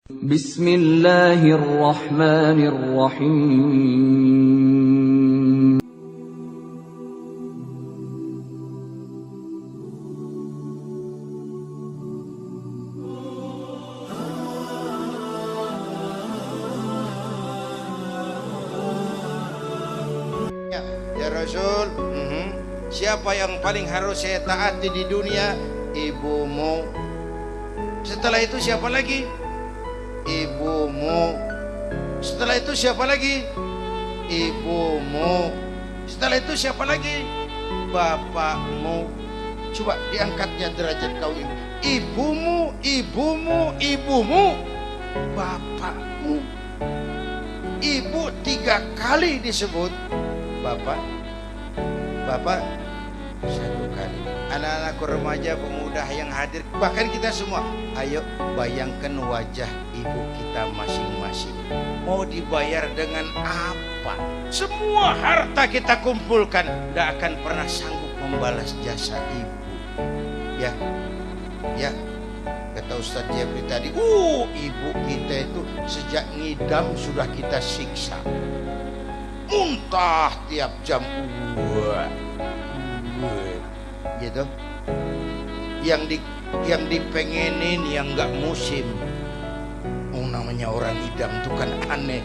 Bismillahirrahmanirrahim. Ya Rasul, siapa yang paling harus saya taati di dunia? Ibumu. Setelah itu siapa lagi? Ibumu. Setelah itu siapa lagi? Ibumu. Setelah itu siapa lagi? Bapakmu. Coba diangkatnya derajat kau ini. Ibumu, ibumu, ibumu, bapakmu. Ibu 3 kali disebut. Bapak, Bapak 1 kali. Anak-anak remaja, pemuda yang hadir, bahkan kita semua, ayo bayangkan wajah ibu kita masing-masing. Mau dibayar dengan apa? Semua harta kita kumpulkan, tidak akan pernah sanggup membalas jasa ibu. Ya, ya. Kata Ustadz Jeffrey tadi, ibu kita itu sejak ngidam sudah kita siksa. Muntah tiap jam, gitu. Yang dipengenin yang nggak musim. Namanya orang idam itu kan aneh.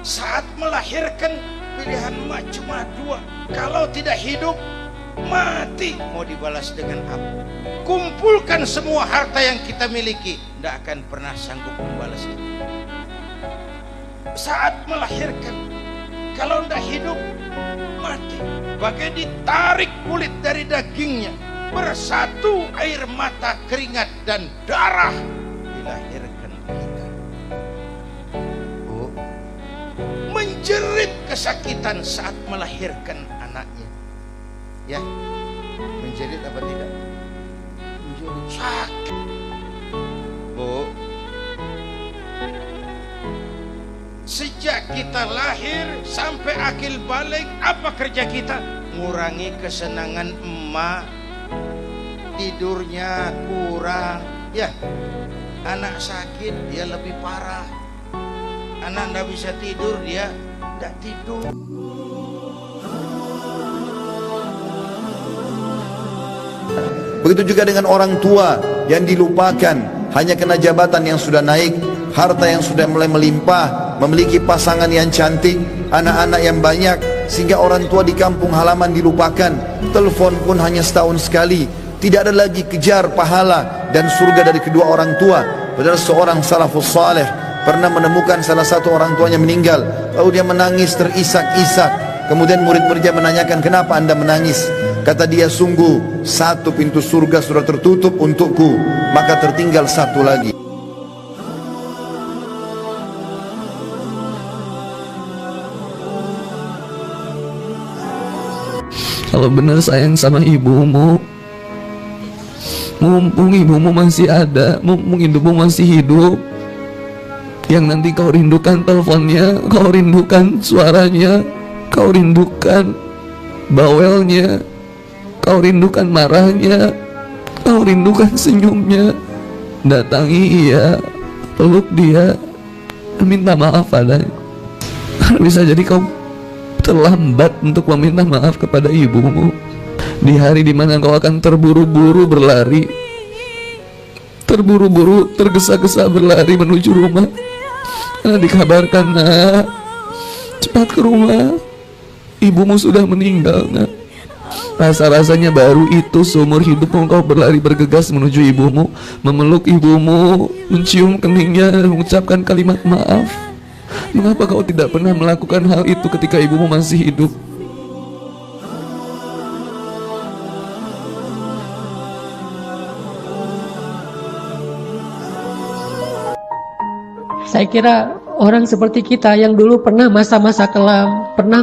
Saat melahirkan pilihan mak cuma 2. Kalau tidak hidup, mati. Mau dibalas dengan apa? Kumpulkan semua harta yang kita miliki, tidak akan pernah sanggup membalas itu. Saat melahirkan, kalau tidak hidup, mati. Bagai ditarik kulit dari dagingnya, bersatu air mata, keringat dan darah, dilahirkan kita. Menjerit kesakitan saat melahirkan anaknya. Ya, menjerit apa tidak? Menjerit sakit. Bu, sejak kita lahir sampai akil balik, apa kerja kita? Ngurangi kesenangan emak. Tidurnya kurang. Ya, anak sakit dia lebih parah. Anak nggak bisa tidur, dia nggak tidur. Begitu juga dengan orang tua yang dilupakan, hanya kena jabatan yang sudah naik, harta yang sudah mulai melimpah, memiliki pasangan yang cantik, anak-anak yang banyak, sehingga orang tua di kampung halaman dilupakan. Telepon pun hanya setahun sekali. Tidak ada lagi kejar pahala dan surga dari kedua orang tua. Padahal seorang salafus saleh pernah menemukan salah satu orang tuanya meninggal, lalu dia menangis terisak-isak. Kemudian murid-muridnya menanyakan, kenapa anda menangis? Kata dia, sungguh 1 pintu surga sudah tertutup untukku, maka tertinggal 1 lagi. Kalau benar sayang sama ibumu, mumpung ibumu masih ada, mumpung ibumu masih hidup, yang nanti kau rindukan teleponnya, kau rindukan suaranya, kau rindukan bawelnya, kau rindukan marahnya, kau rindukan senyumnya. Datangi ia, peluk dia, minta maaf padanya. Karena bisa jadi kau terlambat untuk meminta maaf kepada ibumu di hari dimana kau akan terburu-buru berlari, terburu-buru tergesa-gesa berlari menuju rumah, karena dikabarkan, nak, cepat ke rumah, ibumu sudah meninggal, nak. Rasa-rasanya baru itu seumur hidupmu kau berlari bergegas menuju ibumu, memeluk ibumu, mencium keningnya dan mengucapkan kalimat maaf. Mengapa kau tidak pernah melakukan hal itu ketika ibumu masih hidup? Saya kira orang seperti kita yang dulu pernah masa-masa kelam, pernah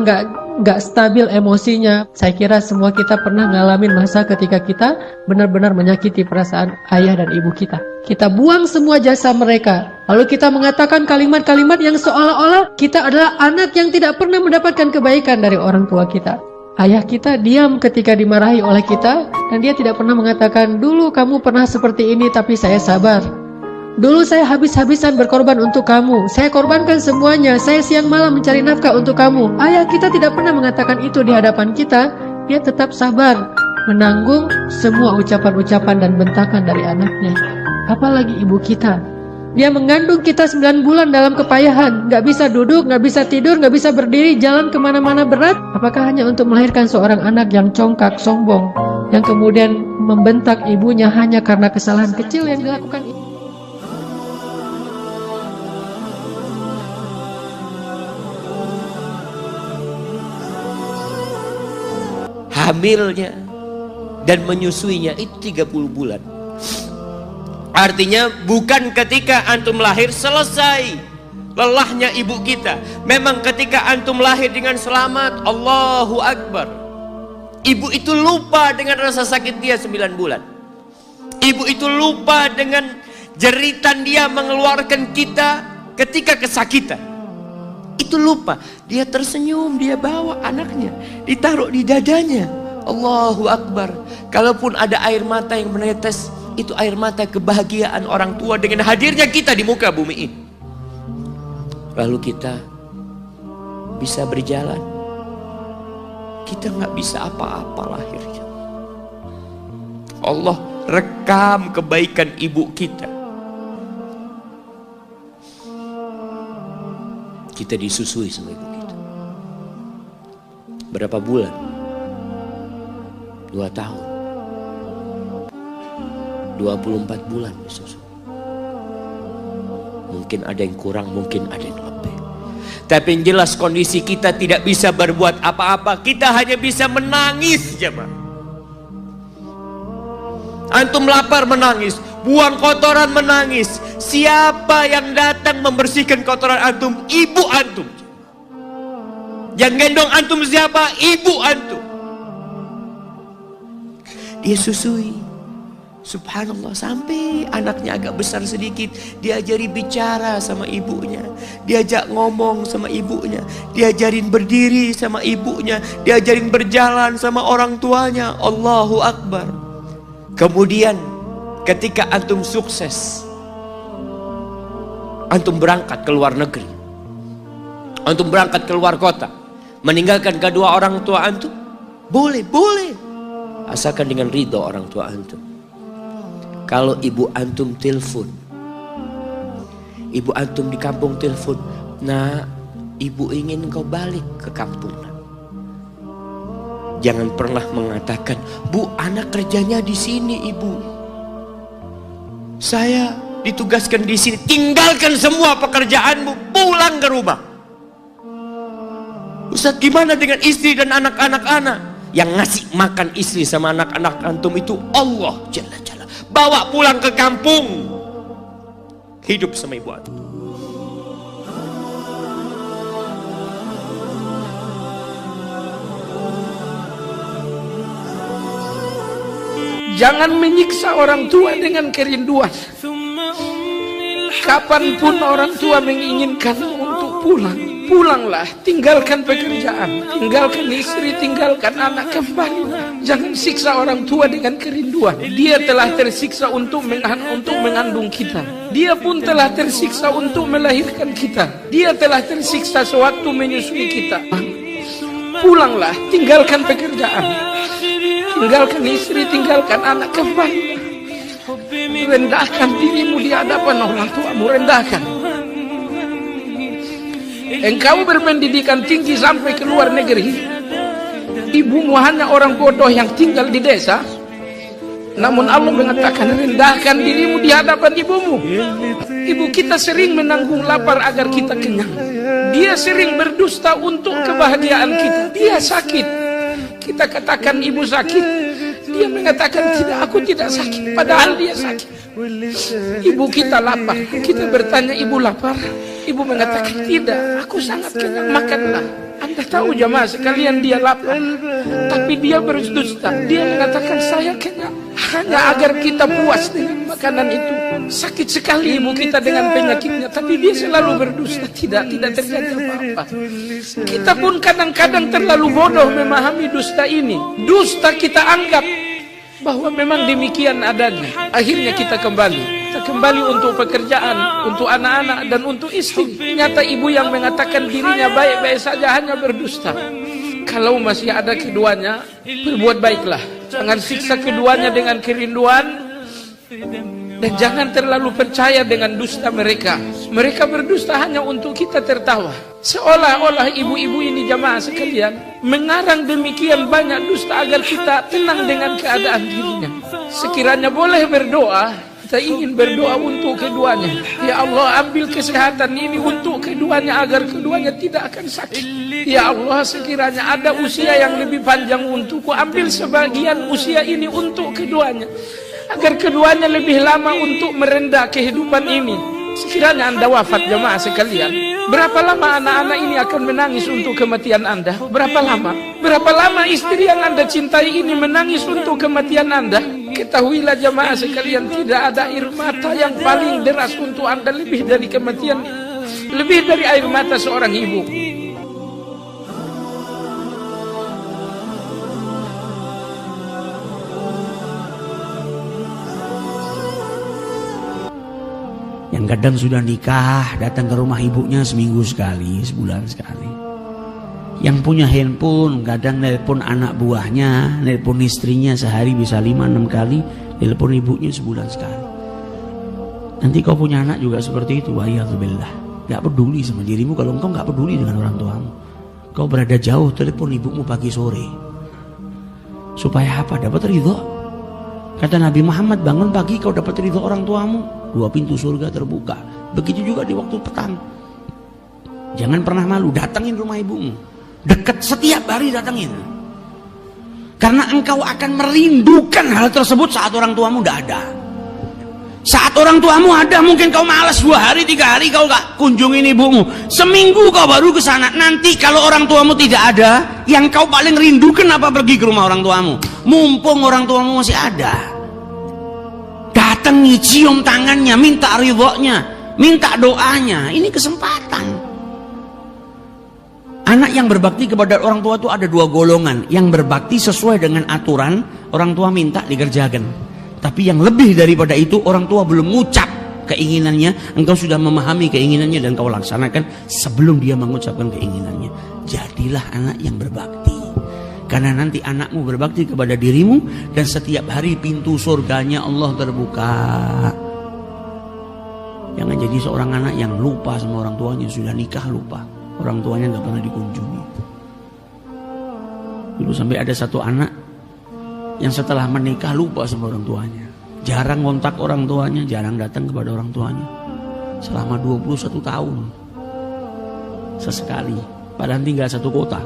nggak stabil emosinya. Saya kira semua kita pernah ngalamin masa ketika kita benar-benar menyakiti perasaan ayah dan ibu kita. Kita buang semua jasa mereka, lalu kita mengatakan kalimat-kalimat yang seolah-olah kita adalah anak yang tidak pernah mendapatkan kebaikan dari orang tua kita. Ayah kita diam ketika dimarahi oleh kita, dan dia tidak pernah mengatakan, dulu kamu pernah seperti ini tapi saya sabar. Dulu saya habis-habisan berkorban untuk kamu. Saya korbankan semuanya. Saya siang malam mencari nafkah untuk kamu. Ayah kita tidak pernah mengatakan itu di hadapan kita. Dia tetap sabar menanggung semua ucapan-ucapan dan bentakan dari anaknya. Apalagi ibu kita. Dia mengandung kita 9 bulan dalam kepayahan. Gak bisa duduk, gak bisa tidur, gak bisa berdiri, jalan kemana-mana berat. Apakah hanya untuk melahirkan seorang anak yang congkak, sombong, yang kemudian membentak ibunya hanya karena kesalahan kecil yang dilakukan ibu? Hamilnya dan menyusuinya itu 30 bulan. Artinya bukan ketika antum lahir selesai lelahnya ibu kita. Memang ketika antum lahir dengan selamat, Allahu Akbar, ibu itu lupa dengan rasa sakit dia 9 bulan. Ibu itu lupa dengan jeritan dia mengeluarkan kita ketika kesakitan. Itu lupa. Dia tersenyum, dia bawa anaknya, ditaruh di dadanya. Allahu Akbar. Kalaupun ada air mata yang menetes, itu air mata kebahagiaan orang tua dengan hadirnya kita di muka bumi ini. Lalu kita bisa berjalan. Kita nggak bisa apa-apa lahirnya. Allah rekam kebaikan ibu kita. Kita disusui sama ibu kita. Berapa bulan? 2 tahun. 24 bulan disusui. Mungkin ada yang kurang, mungkin ada yang lebih. Tapi yang jelas kondisi kita tidak bisa berbuat apa-apa. Kita hanya bisa menangis, jemaah. Antum lapar menangis, buang kotoran menangis. Siapa yang datang membersihkan kotoran antum? Ibu antum. Yang gendong antum siapa? Ibu antum. Dia susui. Subhanallah, sampai anaknya agak besar sedikit, diajari bicara sama ibunya, diajak ngomong sama ibunya, diajarin berdiri sama ibunya, diajarin berjalan sama orang tuanya. Allahu Akbar. Kemudian ketika antum sukses, antum berangkat ke luar negeri, antum berangkat ke luar kota, meninggalkan kedua orang tua antum, boleh, asalkan dengan ridho orang tua antum. Kalau ibu antum telepon, ibu antum di kampung telepon, nah ibu ingin kau balik ke kampung. Jangan pernah mengatakan, bu anak kerjanya di sini ibu, saya ditugaskan di sini. Tinggalkan semua pekerjaanmu, pulang ke rumah. Ustaz, gimana dengan istri dan anak-anak anak? Yang ngasih makan istri sama anak-anak antum itu Allah Jalla Jalla. Bawa pulang ke kampung, hidup sama ibu antum. Jangan menyiksa orang tua dengan kerinduan. Kapanpun orang tua menginginkan untuk pulang, pulanglah. Tinggalkan pekerjaan, tinggalkan istri, tinggalkan anak, kembali. Jangan siksa orang tua dengan kerinduan. Dia telah tersiksa untuk mengandung kita. Dia pun telah tersiksa untuk melahirkan kita. Dia telah tersiksa sewaktu menyusui kita. Pulanglah, tinggalkan pekerjaan, tinggalkan istri, tinggalkan anak, kembali. Rendahkan dirimu di hadapan orang tuamu, rendahkan. Engkau berpendidikan tinggi sampai ke luar negeri, ibumu hanya orang bodoh yang tinggal di desa. Namun Allah mengatakan, rendahkan dirimu di hadapan ibumu. Ibu kita sering menanggung lapar agar kita kenyang. Dia sering berdusta untuk kebahagiaan kita. Dia sakit, kita katakan ibu sakit, dia mengatakan tidak, aku tidak sakit, padahal dia sakit. Ibu kita lapar, kita bertanya ibu lapar, ibu mengatakan tidak, aku sangat kenyang, makanlah. Anda tahu jamaah sekalian, dia lapar, tapi dia berdusta. Dia mengatakan saya kenyang, hanya agar kita puas dengan makanan itu. Sakit sekali ibu kita dengan penyakitnya, tapi dia selalu berdusta. Tidak terjadi apa-apa. Kita pun kadang-kadang terlalu bodoh memahami dusta ini. Dusta kita anggap bahwa memang demikian adanya. Akhirnya kita kembali. kita kembali untuk pekerjaan, untuk anak-anak, dan untuk istri. Ternyata ibu yang mengatakan dirinya baik-baik saja hanya berdusta. Kalau masih ada keduanya, berbuat baiklah. Jangan siksa keduanya dengan kerinduan, dan jangan terlalu percaya dengan dusta mereka. Mereka berdusta hanya untuk kita tertawa. Seolah-olah ibu-ibu ini jamaah sekalian mengarang demikian banyak dusta agar kita tenang dengan keadaan dirinya. Sekiranya boleh berdoa, kita ingin berdoa untuk keduanya. Ya Allah, ambil kesehatan ini untuk keduanya agar keduanya tidak akan sakit. Ya Allah, sekiranya ada usia yang lebih panjang untukku, ambil sebagian usia ini untuk keduanya agar keduanya lebih lama untuk merendah kehidupan ini. Sekiranya Anda wafat jamaah sekalian, berapa lama anak-anak ini akan menangis untuk kematian Anda? Berapa lama? Berapa lama istri yang Anda cintai ini menangis untuk kematian Anda? Ketahuilah jamaah sekalian, tidak ada air mata yang paling deras untuk Anda lebih dari kematian, lebih dari air mata seorang ibu. Yang kadang sudah nikah, datang ke rumah ibunya seminggu sekali, sebulan sekali. Yang punya handphone, kadang nelpon anak buahnya, nelpon istrinya sehari bisa 5-6 kali, nelpon ibunya sebulan sekali. Nanti kau punya anak juga seperti itu, wa'iyadzubillah. Gak peduli sama dirimu kalau engkau gak peduli dengan orang tuamu. Kau berada jauh, telepon ibumu pagi sore. Supaya apa? Dapat ridho. Kata Nabi Muhammad, bangun pagi kau dapat ridho orang tuamu, 2 pintu surga terbuka. Begitu juga di waktu petang. Jangan pernah malu, datangin rumah ibumu. Dekat setiap hari datangin. Karena engkau akan merindukan hal tersebut saat orang tuamu tidak ada. Saat orang tuamu ada, mungkin kau malas 2 hari 3 hari kau gak kunjungin ibumu. Seminggu kau baru ke sana. Nanti kalau orang tuamu tidak ada, yang kau paling rindukan apa? Pergi ke rumah orang tuamu. Mumpung orang tuamu masih ada, datangi, cium tangannya, minta ridhonya, minta doanya. Ini kesempatan. Anak yang berbakti kepada orang tua itu ada 2 golongan. Yang berbakti sesuai dengan aturan, orang tua minta dikerjakan. Tapi yang lebih daripada itu, orang tua belum mengucap keinginannya, engkau sudah memahami keinginannya dan kau laksanakan sebelum dia mengucapkan keinginannya. Jadilah anak yang berbakti. Karena nanti anakmu berbakti kepada dirimu, dan setiap hari pintu surganya Allah terbuka. Jangan jadi seorang anak yang lupa sama orang tuanya, sudah nikah lupa. Orang tuanya nggak pernah dikunjungi. Dulu sampai ada satu anak yang setelah menikah lupa sama orang tuanya. Jarang kontak orang tuanya, jarang datang kepada orang tuanya. Selama 21 tahun. Sesekali, padahal tinggal satu kota.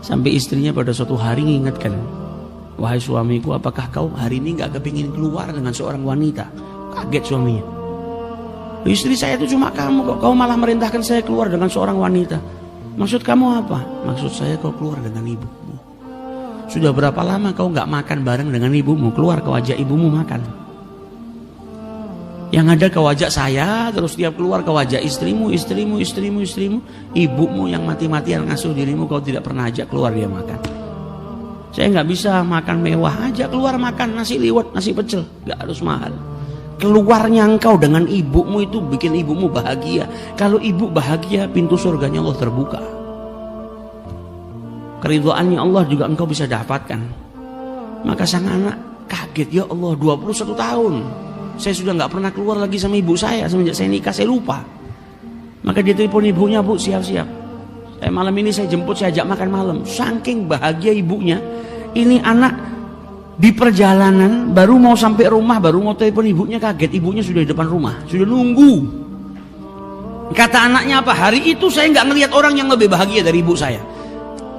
Sampai istrinya pada suatu hari mengingatkan, wahai suamiku, apakah kau hari ini gak kepingin keluar dengan seorang wanita? Kaget suaminya. Istri saya itu cuma kamu kok, kau malah merintahkan saya keluar dengan seorang wanita. Maksud kamu apa? Maksud saya kau keluar dengan ibumu. Sudah berapa lama kau gak makan bareng dengan ibumu? Keluar ke wajah ibumu makan. Yang ada ke wajah saya, terus tiap keluar ke wajah istrimu. Ibumu yang mati-matian ngasuh dirimu, kau tidak pernah ajak keluar dia makan. Saya gak bisa makan mewah, ajak keluar makan nasi liwet, nasi pecel, gak harus mahal. Keluarnya engkau dengan ibumu itu bikin ibumu bahagia. Kalau ibu bahagia, pintu surganya Allah terbuka. Keridhaannya Allah juga engkau bisa dapatkan. Maka sang anak kaget, ya Allah, 21 tahun saya sudah gak pernah keluar lagi sama ibu saya. Semenjak saya nikah saya lupa. Maka dia telepon ibunya, bu siap-siap, malam ini saya jemput, saya ajak makan malam. Saking bahagia ibunya. Ini anak di perjalanan baru mau sampai rumah, baru mau telepon ibunya, kaget ibunya sudah di depan rumah, sudah nunggu. Kata anaknya apa? Hari itu saya nggak ngelihat orang yang lebih bahagia dari ibu saya.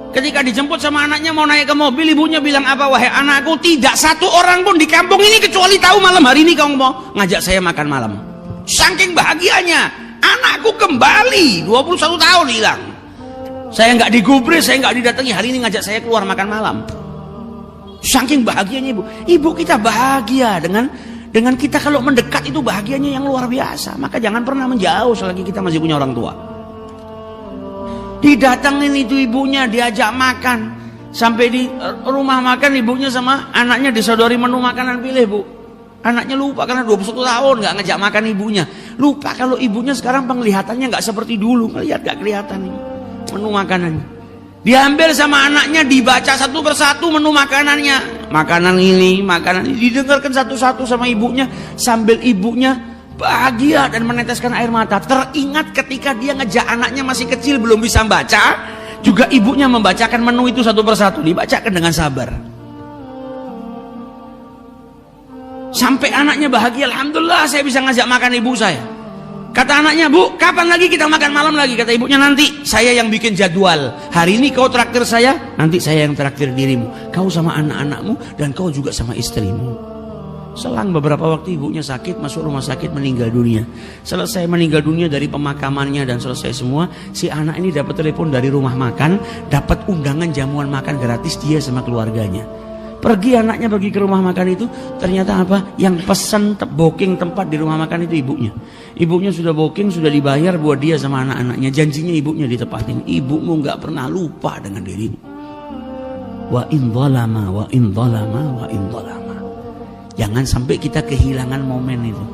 Ketika dijemput sama anaknya mau naik ke mobil, ibunya bilang apa? Wahai anakku, tidak satu orang pun di kampung ini kecuali tahu malam hari ini kamu mau ngajak saya makan malam. Saking bahagianya, anakku kembali 21 tahun hilang. Saya nggak digubris, saya nggak didatangi, hari ini ngajak saya keluar makan malam. Saking bahagianya ibu. Ibu kita bahagia dengan kita kalau mendekat itu bahagianya yang luar biasa. Maka jangan pernah menjauh selagi kita masih punya orang tua. Didatangin itu ibunya, diajak makan. Sampai di rumah makan ibunya sama anaknya disodori menu makanan, pilih bu. Anaknya lupa karena 21 tahun nggak ngajak makan ibunya. Lupa kalau ibunya sekarang penglihatannya nggak seperti dulu. Ngelihat nggak kelihatan ini menu makanannya. Diambil sama anaknya, dibaca satu persatu menu makanannya. Makanan ini, makanan ini. Didengarkan satu-satu sama ibunya. Sambil ibunya bahagia dan meneteskan air mata. Teringat ketika dia ngejak anaknya masih kecil belum bisa baca. Juga ibunya membacakan menu itu satu persatu. Dibacakan dengan sabar. Sampai anaknya bahagia, alhamdulillah saya bisa ngajak makan ibu saya. Kata anaknya, Bu, kapan lagi kita makan malam lagi? Kata ibunya, nanti saya yang bikin jadwal. Hari ini kau traktir saya, nanti saya yang traktir dirimu. Kau sama anak-anakmu dan kau juga sama istrimu. Selang beberapa waktu ibunya sakit, masuk rumah sakit, meninggal dunia. Selesai meninggal dunia dari pemakamannya dan selesai semua, si anak ini dapat telepon dari rumah makan, dapat undangan jamuan makan gratis dia sama keluarganya. Pergi anaknya pergi ke rumah makan itu, ternyata apa? Yang pesan booking tempat di rumah makan itu ibunya. Ibunya sudah booking, sudah dibayar buat dia sama anak-anaknya. Janjinya ibunya ditepatin. Ibumu nggak pernah lupa dengan dirimu. Wa in dhalama, wa in dhalama, wa in dhalama. Jangan sampai kita kehilangan momen itu.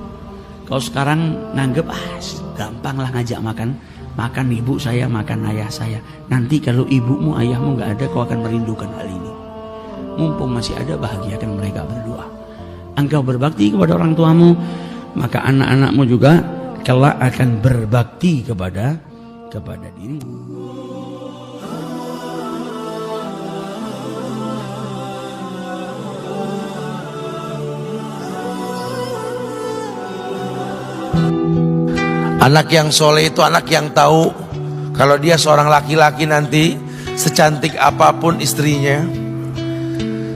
Kau sekarang nganggep gampang lah ngajak makan. Makan ibu saya, makan ayah saya. Nanti kalau ibumu, ayahmu nggak ada, kau akan merindukan hal ini. Mumpung masih ada, bahagiakan mereka berdua. Engkau berbakti kepada orang tuamu, maka anak-anakmu juga kelak akan berbakti kepada dirimu. Anak yang soleh itu anak yang tahu kalau dia seorang laki-laki nanti, secantik apapun istrinya,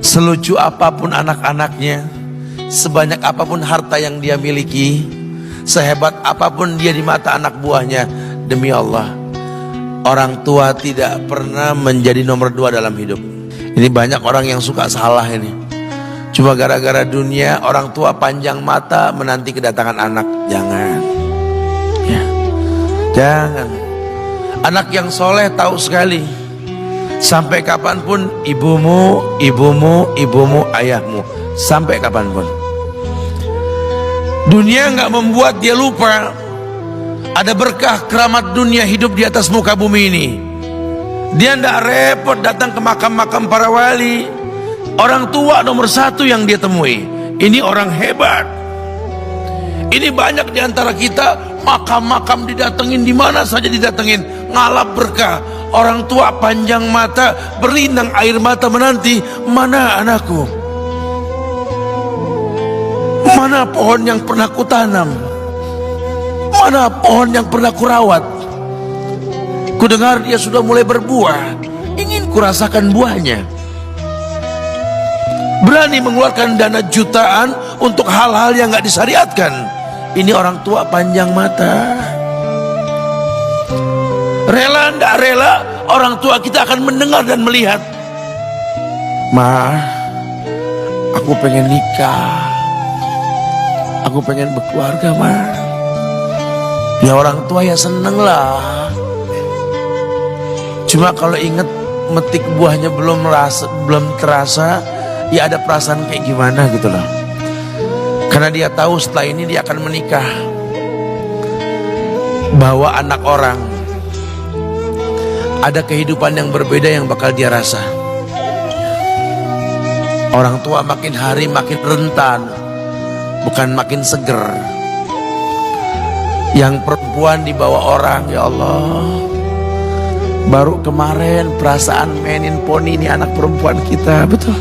selucu apapun anak-anaknya, sebanyak apapun harta yang dia miliki, sehebat apapun dia di mata anak buahnya, demi Allah, orang tua tidak pernah menjadi nomor 2 dalam hidup. Ini banyak orang yang suka salah ini. Cuma gara-gara dunia, orang tua panjang mata menanti kedatangan anak. Jangan ya, jangan. Anak yang soleh tahu sekali, sampai kapanpun ibumu, ayahmu. Sampai kapanpun. Dunia nggak membuat dia lupa. Ada berkah keramat dunia hidup di atas muka bumi ini. Dia nggak repot datang ke makam-makam para wali. Orang tua nomor 1 yang dia temui. Ini orang hebat. Ini banyak di antara kita, makam-makam didatengin, di mana saja didatengin, ngalap berkah. Orang tua panjang mata, berlinang air mata menanti, mana anakku? Mana pohon yang pernah kutanam? Mana pohon yang pernah kurawat? Kudengar dia sudah mulai berbuah, ingin kurasakan buahnya. Berani mengeluarkan dana jutaan untuk hal-hal yang gak disyariatkan. Ini orang tua panjang mata. Rela ndak rela, orang tua kita akan mendengar dan melihat. Ma, aku pengen nikah, aku pengen berkeluarga, Ma. Ya orang tua ya seneng lah. Cuma kalau inget metik buahnya belum terasa, ya ada perasaan kayak gimana gitu loh. Karena dia tahu setelah ini dia akan menikah. Bahwa anak orang ada kehidupan yang berbeda yang bakal dia rasa. Orang tua makin hari makin rentan, bukan makin seger. Yang perempuan dibawa orang, ya Allah. Baru kemarin perasaan mainin poni, ini anak perempuan kita, betul.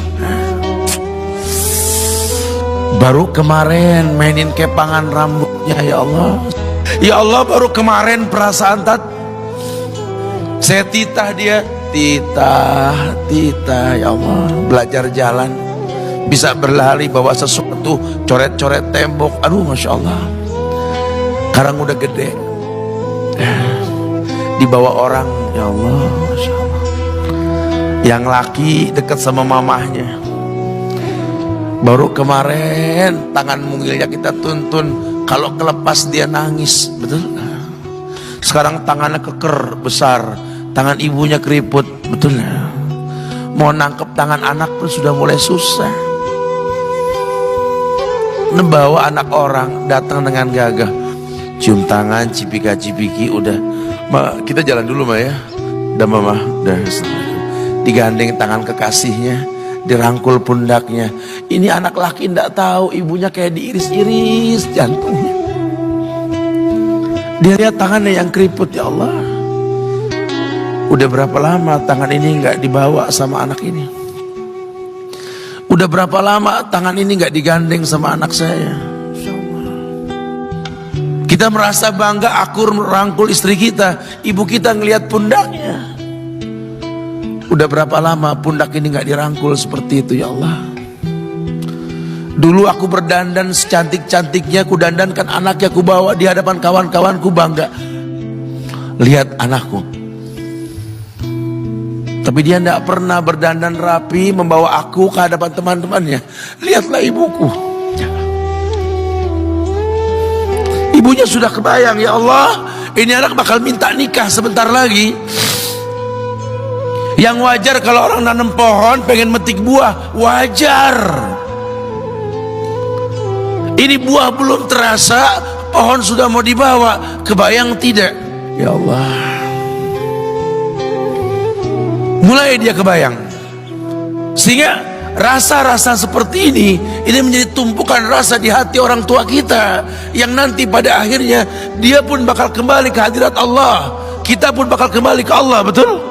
Baru kemarin mainin kepangan rambutnya, ya Allah. Ya Allah, baru kemarin perasaan saya titah dia, titah, ya Allah. Belajar jalan, bisa berlari bawa sesuatu, coret-coret tembok, aduh Masya Allah. Sekarang udah gede, dibawa orang, ya Allah, Masya Allah. Yang laki dekat sama mamahnya. Baru kemarin tangan mungilnya kita tuntun, kalau kelepas dia nangis, betul. Sekarang tangannya keker besar, tangan ibunya keriput, betul. Mau nangkep tangan anak pun sudah mulai susah. membawa anak orang datang dengan gagah, cium tangan, cipika-cipiki, udah kita jalan dulu ya, udah mama, udah digandeng tangan kekasihnya, dirangkul pundaknya. Ini anak laki ndak tahu ibunya kayak diiris-iris jantungnya. Dia lihat tangannya yang keriput, ya Allah. Udah berapa lama tangan ini nggak dibawa sama anak ini? Udah berapa lama tangan ini nggak digandeng sama anak saya? Kita merasa bangga akur merangkul istri kita, ibu kita ngelihat pundaknya. Udah berapa lama pundak ini nggak dirangkul seperti itu, ya Allah. Dulu aku berdandan secantik-cantiknya, ku dandankan anaknya, ku bawa di hadapan kawan-kawanku bangga. Lihat anakku. Tapi dia tidak pernah berdandan rapi membawa aku ke hadapan teman-temannya. Lihatlah ibuku. Ibunya sudah kebayang, ya Allah, ini anak bakal minta nikah sebentar lagi. Yang wajar kalau orang nanam pohon pengen metik buah, wajar. Ini buah belum terasa, pohon sudah mau dibawa. Kebayang tidak? Ya Allah. Mulai dia kebayang. Sehingga rasa-rasa seperti ini menjadi tumpukan rasa di hati orang tua kita, yang nanti pada akhirnya dia pun bakal kembali ke hadirat Allah, kita pun bakal kembali ke Allah, betul?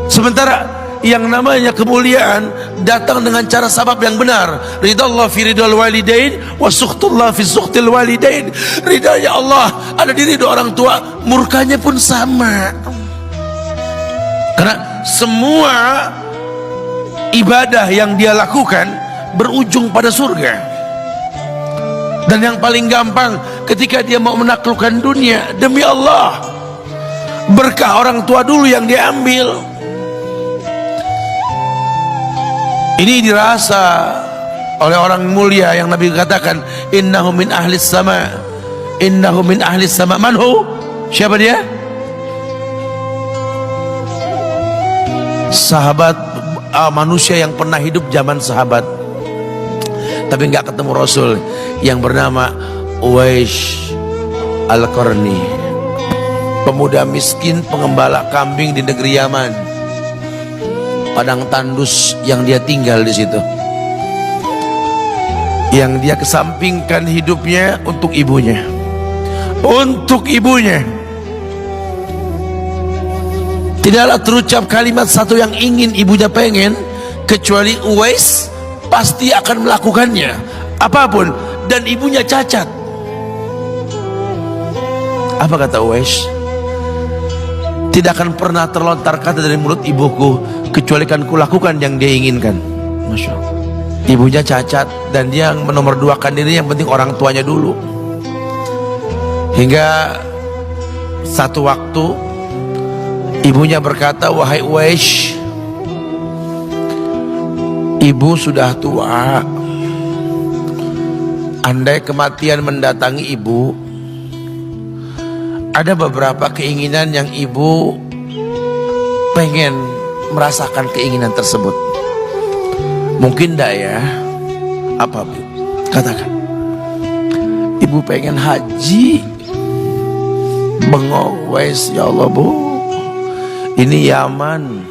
Sementara yang namanya kemuliaan datang dengan cara sabab yang benar. Ridallah fi ridal walidain wa sukhtullah fi sukhtil walidain. Ridanya Allah ada di ridho orang tua, murkanya pun sama. Karena semua ibadah yang dia lakukan berujung pada surga. Dan yang paling gampang ketika dia mau menaklukkan dunia, demi Allah, berkah orang tua dulu yang dia ambil. Ini dirasa oleh orang mulia yang Nabi katakan, innahu min ahlis sama, innahu min ahlis sama. Manhu? Siapa dia? Sahabat manusia yang pernah hidup zaman sahabat tapi nggak ketemu Rasul, yang bernama Uwais Al-Qarni, pemuda miskin pengembala kambing di negeri Yaman. Padang tandus yang dia tinggal di situ, yang dia kesampingkan hidupnya untuk ibunya, untuk ibunya. Tidaklah terucap kalimat satu yang ingin ibunya pengen, kecuali Uwais pasti akan melakukannya apapun, dan ibunya cacat. Apa kata Uwais? Tidak akan pernah terlontar kata dari mulut ibuku kecuali kan kulakukan yang dia inginkan. Masya Allah. Ibunya cacat dan dia menomorduakan diri, yang penting orang tuanya dulu. Hingga satu waktu ibunya berkata, wahai Uwais, ibu sudah tua. Andai kematian mendatangi ibu, ada beberapa keinginan yang ibu pengen merasakan keinginan tersebut. Mungkin enggak ya? Apa Bu? Katakan. Ibu pengen haji. Bengong Uwais, ya Allah Bu, ini Yaman,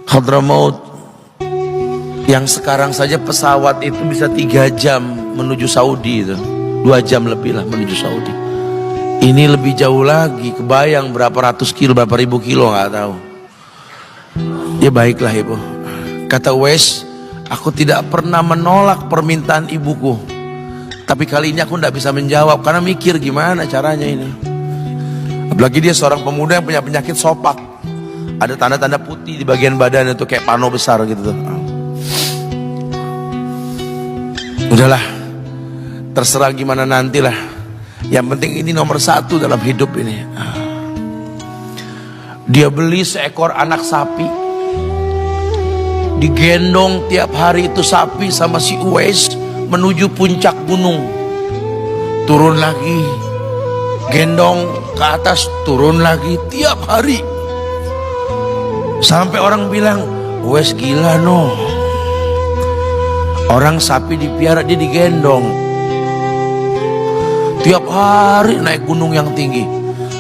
Hadramaut, yang sekarang saja pesawat itu bisa 3 jam menuju Saudi, itu 2 jam lebih lah menuju Saudi. Ini lebih jauh lagi, kebayang berapa ratus kilo, berapa ribu kilo, nggak tahu. Ya baiklah ibu, kata Uwais, aku tidak pernah menolak permintaan ibuku, tapi kali ini aku tidak bisa menjawab karena mikir gimana caranya ini. Apalagi dia seorang pemuda yang punya penyakit sopak, ada tanda-tanda putih di bagian badan itu kayak pano besar gitu tuh. Udahlah, terserah gimana nantilah. Yang penting ini nomor 1 dalam hidup ini. Dia beli seekor anak sapi, digendong tiap hari itu sapi sama si Uwais menuju puncak gunung, turun lagi, gendong ke atas, turun lagi tiap hari, sampai orang bilang, Uwais gila no. Orang sapi dipiara, dia digendong. Tiap hari naik gunung yang tinggi.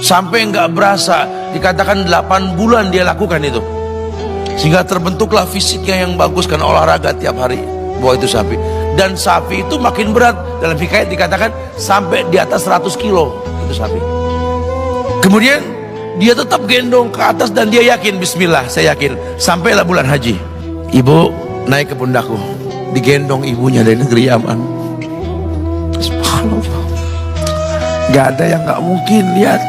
Sampai nggak berasa, dikatakan 8 bulan dia lakukan itu. Sehingga terbentuklah fisiknya yang bagus karena olahraga tiap hari bawa itu sapi. Dan sapi itu makin berat. Dalam hikayat dikatakan sampai di atas 100 kilo itu sapi. Kemudian dia tetap gendong ke atas dan dia yakin, bismillah, saya yakin. Sampailah bulan haji, ibu naik ke pundakku, digendong ibunya dari negeri Yaman. Subhanallah, gak ada yang gak mungkin. Lihat,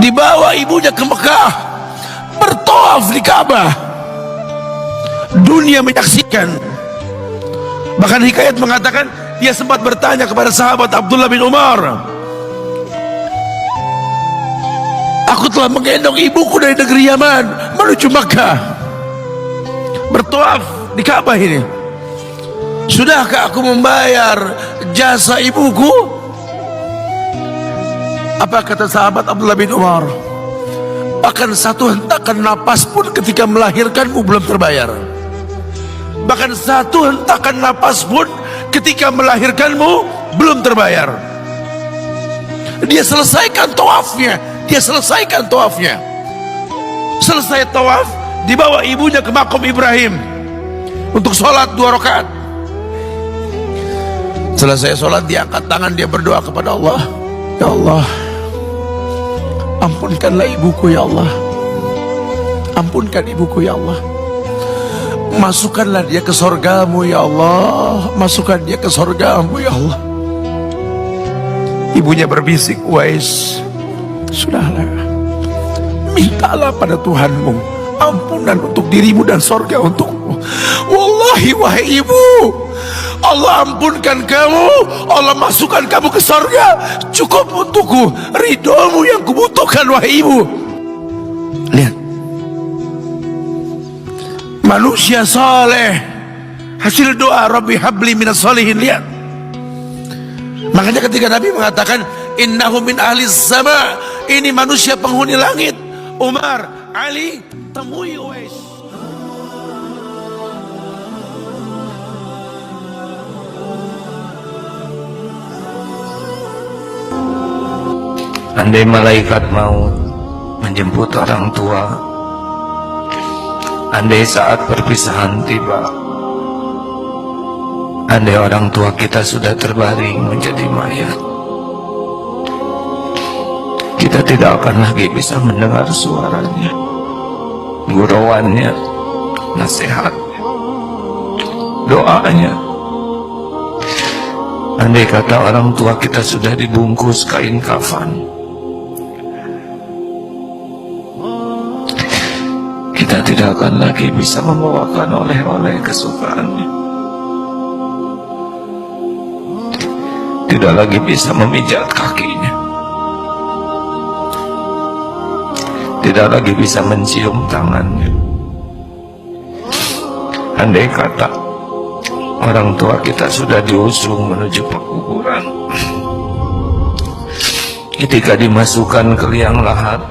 dibawa ibunya ke Mekah, bertawaf di Ka'bah, dunia menyaksikan. Bahkan hikayat mengatakan dia sempat bertanya kepada sahabat Abdullah bin Umar, aku telah menggendong ibuku dari negeri Yaman menuju Makkah, bertawaf di Ka'bah ini. Sudahkah aku membayar jasa ibuku? Apa kata sahabat Abdullah bin Umar? Bahkan satu hentakan napas pun ketika melahirkanmu belum terbayar. Bahkan satu hentakan napas pun ketika melahirkanmu belum terbayar. Dia selesaikan tawafnya. Dia selesaikan tawafnya. Selesai tawaf, dibawa ibunya ke makom Ibrahim untuk sholat 2 rakaat. Selesai sholat, dia angkat tangan, dia berdoa kepada Allah, ya Allah, ampunkanlah ibuku ya Allah, ampunkan ibuku ya Allah, masukkanlah dia ke sorgamu ya Allah, masukkan dia ke sorgamu ya Allah. Ibunya berbisik, Uwais, sudahlah, mintalah pada Tuhanmu ampunan untuk dirimu dan sorga untukmu. Wallahi wahai ibu, Allah ampunkan kamu, Allah masukkan kamu ke sorga, cukup untukku, ridhomu yang kubutuhkan wahai ibu. Lihat, manusia saleh, hasil doa Rabbi habli minas solihin. Lihat, makanya ketika Nabi mengatakan innahu min ahli sama, ini manusia penghuni langit, Umar, Ali, temui Uwais. Andai malaikat maut menjemput orang tua, andai saat perpisahan tiba, andai orang tua kita sudah terbaring menjadi mayat, kita tidak akan lagi bisa mendengar suaranya, gurauannya, nasihatnya, doanya. Andai kata orang tua kita sudah dibungkus kain kafan, kita tidak akan lagi bisa membawakan oleh-oleh kesukaannya, tidak lagi bisa memijat kakinya, tidak lagi bisa mencium tangannya. Andai kata orang tua kita sudah diusung menuju pekuburan, ketika dimasukkan ke liang lahat,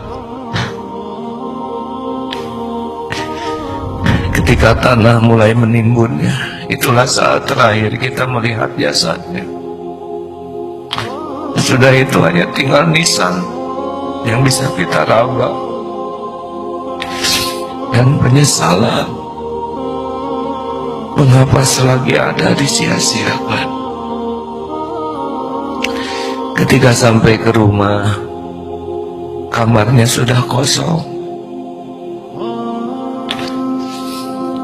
ketika tanah mulai menimbunnya, itulah saat terakhir kita melihat jasadnya. Sudah itu hanya tinggal nisan yang bisa kita raba, dan penyesalan. Mengapa selagi ada disia-siakan? Ketika sampai ke rumah, kamarnya sudah kosong,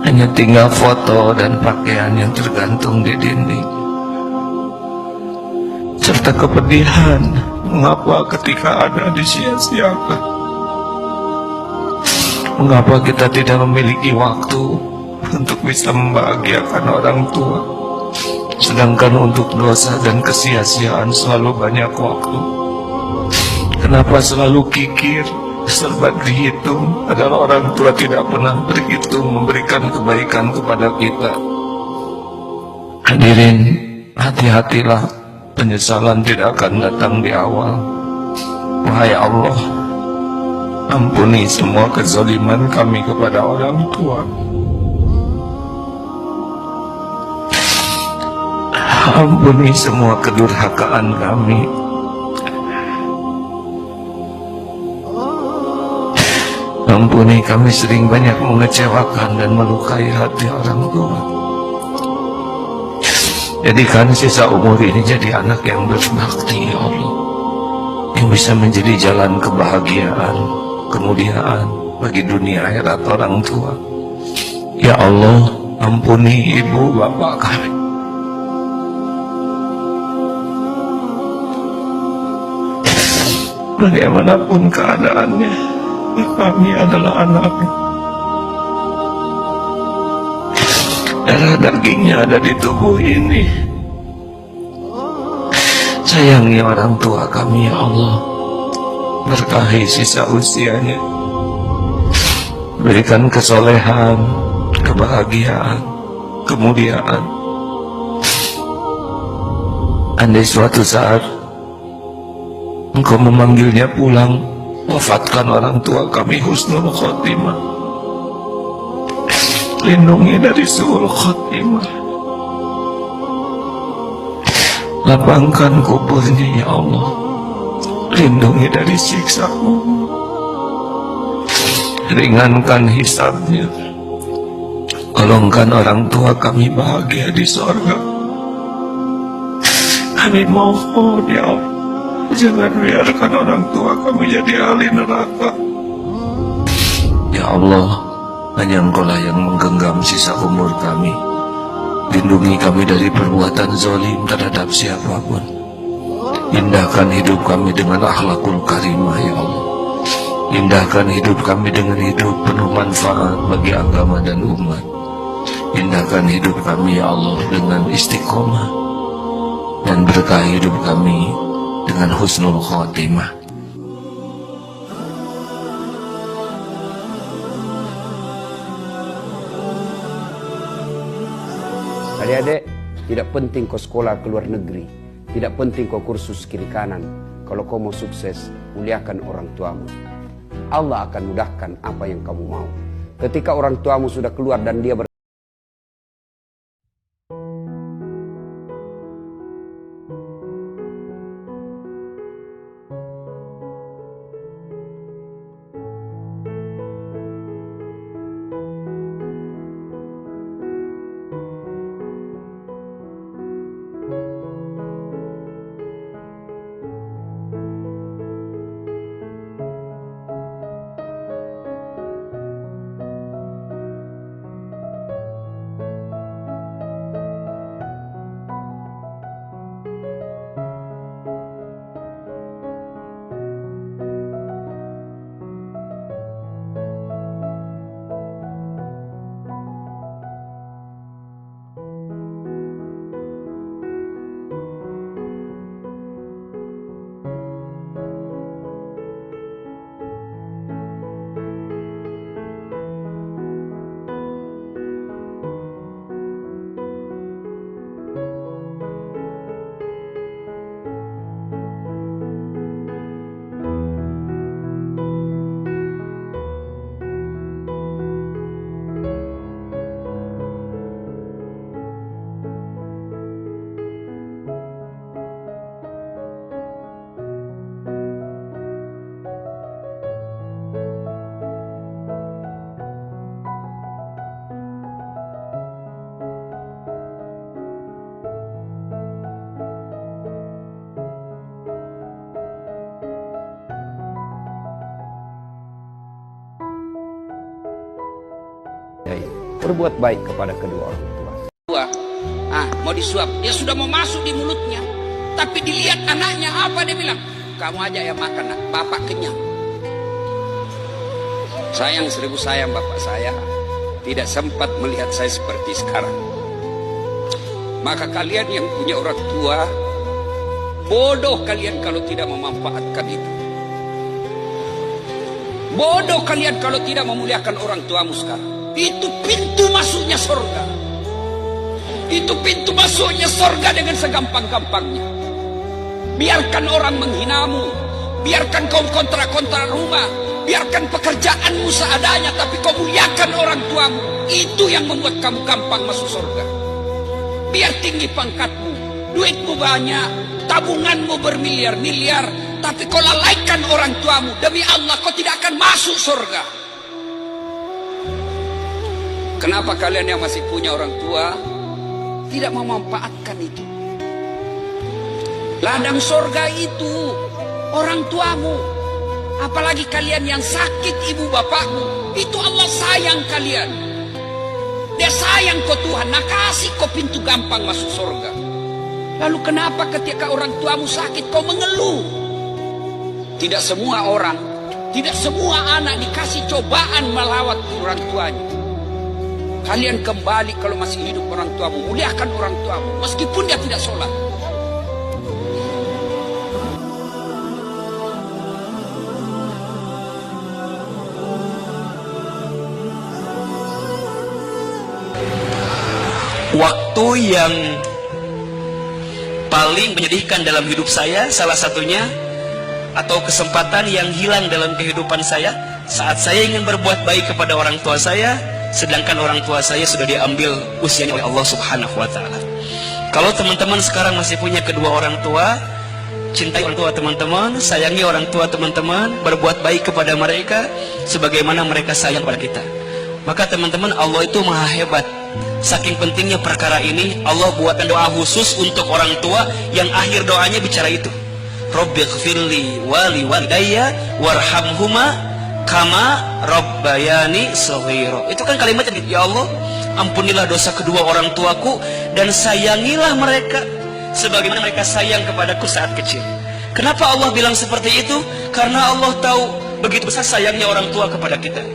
hanya tinggal foto dan pakaian yang tergantung di dinding, serta kepedihan. Mengapa ketika ada disia-siakan? Mengapa kita tidak memiliki waktu untuk bisa membahagiakan orang tua, sedangkan untuk dosa dan kesia-siaan selalu banyak waktu? Kenapa selalu kikir, serba dihitung, padahal orang tua tidak pernah berhitung memberikan kebaikan kepada kita? Hadirin, hati-hatilah, penyesalan tidak akan datang di awal. Wahai Allah, ampuni semua kezaliman kami kepada orang tua. Ampuni semua kedurhakaan kami. Ampuni kami sering banyak mengecewakan dan melukai hati orang tua. Jadikan sisa umur ini jadi anak yang berbakti, ya Allah, yang bisa menjadi jalan kebahagiaan, kemuliaan bagi dunia akhirat orang tua. Ya Allah, ampuni ibu bapak kami. Bagaimanapun keadaannya, kami adalah anaknya. Darah dagingnya ada di tubuh ini. Sayangi orang tua kami, ya Allah. Berkahi sisa usianya. Berikan kesolehan, kebahagiaan, kemuliaan. Andai suatu saat Engkau memanggilnya pulang, wafatkan orang tua kami husnul khotimah. Lindungi dari su'ul khotimah. Lapangkan kuburnya, ya Allah. Lindungi dari siksa-Mu. Ringankan hisabnya. Golongkan orang tua kami bahagia di sorga. Kami mohon, ya Allah, jangan biarkan orang tua kami jadi ahli neraka. Ya Allah, hanya Engkau lah yang menggenggam sisa umur kami. Lindungi kami dari perbuatan zalim terhadap siapapun. Indahkan hidup kami dengan akhlakul karimah, ya Allah. Indahkan hidup kami dengan hidup penuh manfaat bagi agama dan umat. Indahkan hidup kami, ya Allah, dengan istiqomah. Dan berkahi hidup kami dengan husnul khotimah. Adik-adik, tidak penting kau sekolah ke luar negeri, tidak penting kau kursus kiri kanan. Kalau kau mau sukses, muliakan orang tuamu. Allah akan mudahkan apa yang kamu mau. Ketika orang tuamu sudah keluar dan dia berbuat baik kepada kedua orang tua. Mau disuap, dia sudah mau masuk di mulutnya, tapi dilihat anaknya apa, dia bilang, kamu aja yang makan, nak. Bapak kenyang. Sayang 1000 sayang bapak saya tidak sempat melihat saya seperti sekarang. Maka kalian yang punya orang tua, bodoh kalian kalau tidak memanfaatkan itu. Bodoh kalian kalau tidak memuliakan orang tuamu sekarang. Itu pintu masuknya surga. Itu pintu masuknya surga dengan segampang-gampangnya. Biarkan orang menghinamu, biarkan kau kontra-kontra rumah, biarkan pekerjaanmu seadanya, tapi kau muliakan orang tuamu. Itu yang membuat kamu gampang masuk surga. Biar tinggi pangkatmu, duitmu banyak, tabunganmu bermiliar-miliar, tapi kau lalaikan orang tuamu, demi Allah kau tidak akan masuk surga. Kenapa kalian yang masih punya orang tua tidak memanfaatkan itu? Ladang surga itu orang tuamu. Apalagi kalian yang sakit ibu bapakmu, itu Allah sayang kalian. Dia sayang kau Tuhan, nak kasih kau pintu gampang masuk surga. Lalu kenapa ketika orang tuamu sakit kau mengeluh? Tidak semua orang, tidak semua anak dikasih cobaan melawat orang tuanya. Kalian kembali kalau masih hidup orang tuamu, muliakan orang tuamu meskipun dia tidak sholat. Waktu yang paling menyedihkan dalam hidup saya, salah satunya, atau kesempatan yang hilang dalam kehidupan saya, saat saya ingin berbuat baik kepada orang tua saya, sedangkan orang tua saya sudah diambil usianya oleh Allah Subhanahu wa Ta'ala. Kalau teman-teman sekarang masih punya kedua orang tua, cintai orang tua teman-teman, sayangi orang tua teman-teman, berbuat baik kepada mereka sebagaimana mereka sayang kepada kita. Maka teman-teman, Allah itu maha hebat. Saking pentingnya perkara ini, Allah buatkan doa khusus untuk orang tua yang akhir doanya bicara itu. Rabbighfirli wali walidayya warhamhuma kama rabbayani shaghira. Itu kan kalimatnya, ya Allah, ampunilah dosa kedua orang tuaku dan sayangilah mereka sebagaimana mereka sayang kepadaku saat kecil. Kenapa Allah bilang seperti itu? Karena Allah tahu begitu besar sayangnya orang tua kepada kita.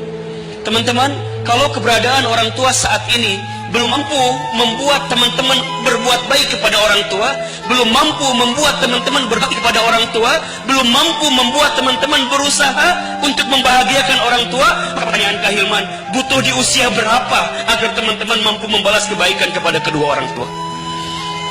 Teman-teman, kalau keberadaan orang tua saat ini belum mampu membuat teman-teman berbuat baik kepada orang tua, belum mampu membuat teman-teman berbakti kepada orang tua, belum mampu membuat teman-teman berusaha untuk membahagiakan orang tua, maka pertanyaan Kahilman, butuh di usia berapa agar teman-teman mampu membalas kebaikan kepada kedua orang tua?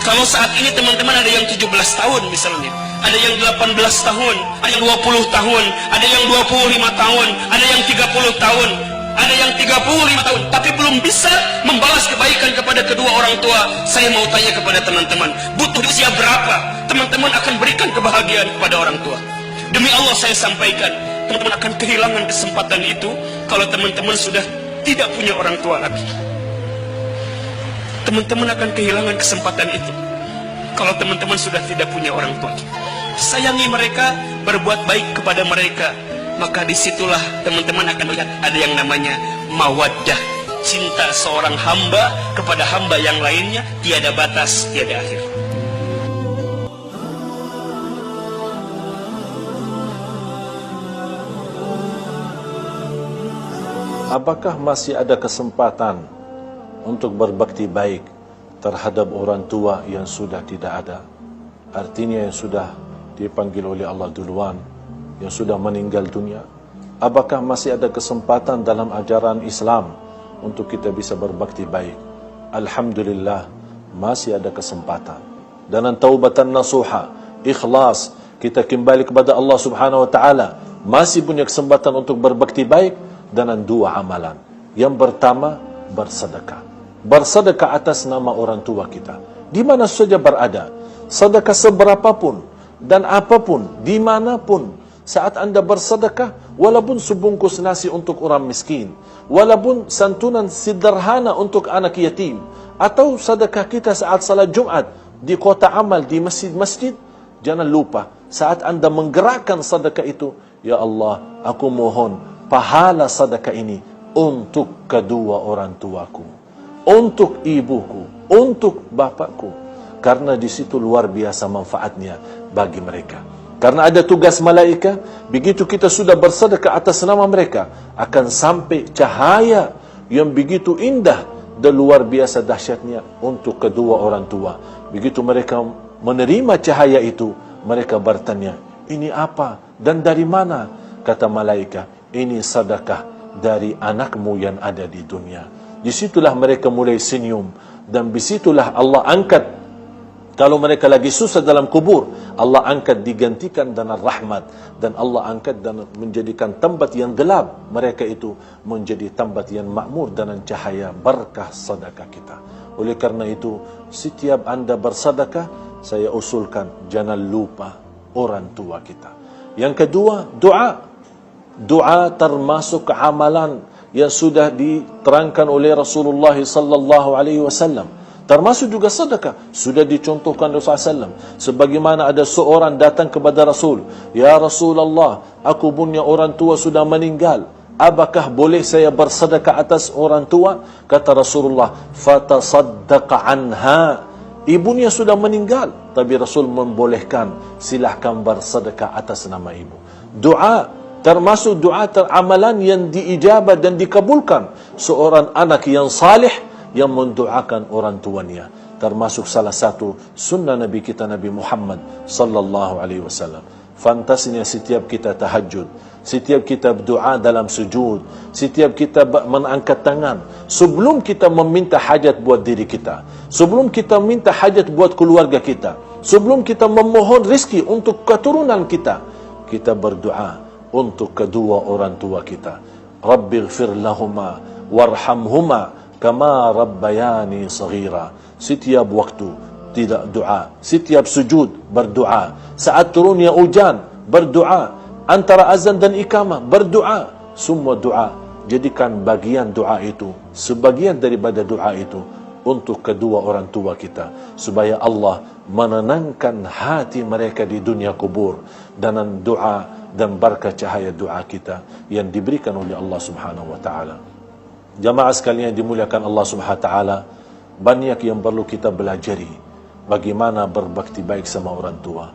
Kalau saat ini teman-teman ada yang 17 tahun misalnya, ada yang 18 tahun, ada yang 20 tahun, ada yang 25 tahun, ada yang 30 tahun, ada yang 35 tahun, tapi belum bisa membalas kebaikan kepada kedua orang tua. Saya mau tanya kepada teman-teman, butuh usia berapa teman-teman akan berikan kebahagiaan kepada orang tua? Demi Allah saya sampaikan, teman-teman akan kehilangan kesempatan itu kalau teman-teman sudah tidak punya orang tua lagi. Teman-teman akan kehilangan kesempatan itu kalau teman-teman sudah tidak punya orang tua. Sayangi mereka, berbuat baik kepada mereka, maka disitulah teman-teman akan melihat ada yang namanya mawaddah, cinta seorang hamba kepada hamba yang lainnya, tiada batas, tiada akhir. Apakah masih ada kesempatan untuk berbakti baik terhadap orang tua yang sudah tidak ada? Artinya yang sudah dipanggil oleh Allah duluan, yang sudah meninggal dunia. Apakah masih ada kesempatan dalam ajaran Islam untuk kita bisa berbakti baik? Alhamdulillah, masih ada kesempatan. Dengan taubatan nasuha, ikhlas, kita kembali kepada Allah Subhanahu wa Ta'ala, masih punya kesempatan untuk berbakti baik dengan dua amalan. Yang pertama, bersedekah. Bersedekah atas nama orang tua kita, di mana saja berada. Sedekah seberapapun dan apapun, dimanapun. Saat anda bersedekah, walaupun sebungkus nasi untuk orang miskin, walaupun santunan sederhana untuk anak yatim, atau sedekah kita saat salat Jumat di kota amal, di masjid-masjid, jangan lupa saat anda menggerakkan sedekah itu, ya Allah, aku mohon pahala sedekah ini untuk kedua orang tuaku, untuk ibuku, untuk bapakku, karena di situ luar biasa manfaatnya bagi mereka. Karena ada tugas malaikat, begitu kita sudah bersedekah atas nama mereka, akan sampai cahaya yang begitu indah dan luar biasa dahsyatnya untuk kedua orang tua. Begitu mereka menerima cahaya itu, mereka bertanya, ini apa dan dari mana? Kata malaikat, ini sedekah dari anakmu yang ada di dunia. Disitulah mereka mulai senyum, dan disitulah Allah angkat. Kalau mereka lagi susah dalam kubur, Allah angkat digantikan dengan rahmat, dan Allah angkat dan menjadikan tempat yang gelap mereka itu menjadi tempat yang makmur dengan cahaya berkah sedekah kita. Oleh karena itu, setiap anda bersedekah, saya usulkan jangan lupa orang tua kita. Yang kedua, doa. Doa termasuk amalan yang sudah diterangkan oleh Rasulullah sallallahu alaihi wasallam. Termasuk juga sedekah. Sudah dicontohkan Rasulullah SAW. Sebagaimana ada seorang datang kepada Rasul. Ya Rasulullah, aku punya orang tua sudah meninggal. Apakah boleh saya bersedekah atas orang tua? Kata Rasulullah, fatasaddaqa anha. Ibunya sudah meninggal. Tapi Rasul membolehkan, silahkan bersedekah atas nama ibu. Doa. Termasuk doa teramalan yang diijabah dan dikabulkan. Seorang anak yang salih yang mendoakan orang tuanya, termasuk salah satu sunnah Nabi kita Nabi Muhammad sallallahu alaihi wasallam. Fantasnya setiap kita tahajud, setiap kita berdoa dalam sujud, setiap kita mengangkat tangan sebelum kita meminta hajat buat diri kita, sebelum kita minta hajat buat keluarga kita, sebelum kita memohon rezeki untuk keturunan kita, kita berdoa untuk kedua orang tua kita. Rabbighfir lahuma warhamhuma kama rabbayani saghira. Setiap waktu tidak doa, setiap sujud berdoa, saat turunnya hujan berdoa, antara azan dan iqamah berdoa. Semua doa, jadikan bagian doa itu, sebagian daripada doa itu untuk kedua orang tua kita, supaya Allah menenangkan hati mereka di dunia kubur dengan doa dan berkah cahaya doa kita yang diberikan oleh Allah Subhanahu wa taala. Jamaah sekalian dimuliakan Allah Subhanahu wa taala, banyak yang perlu kita belajari bagaimana berbakti baik sama orang tua.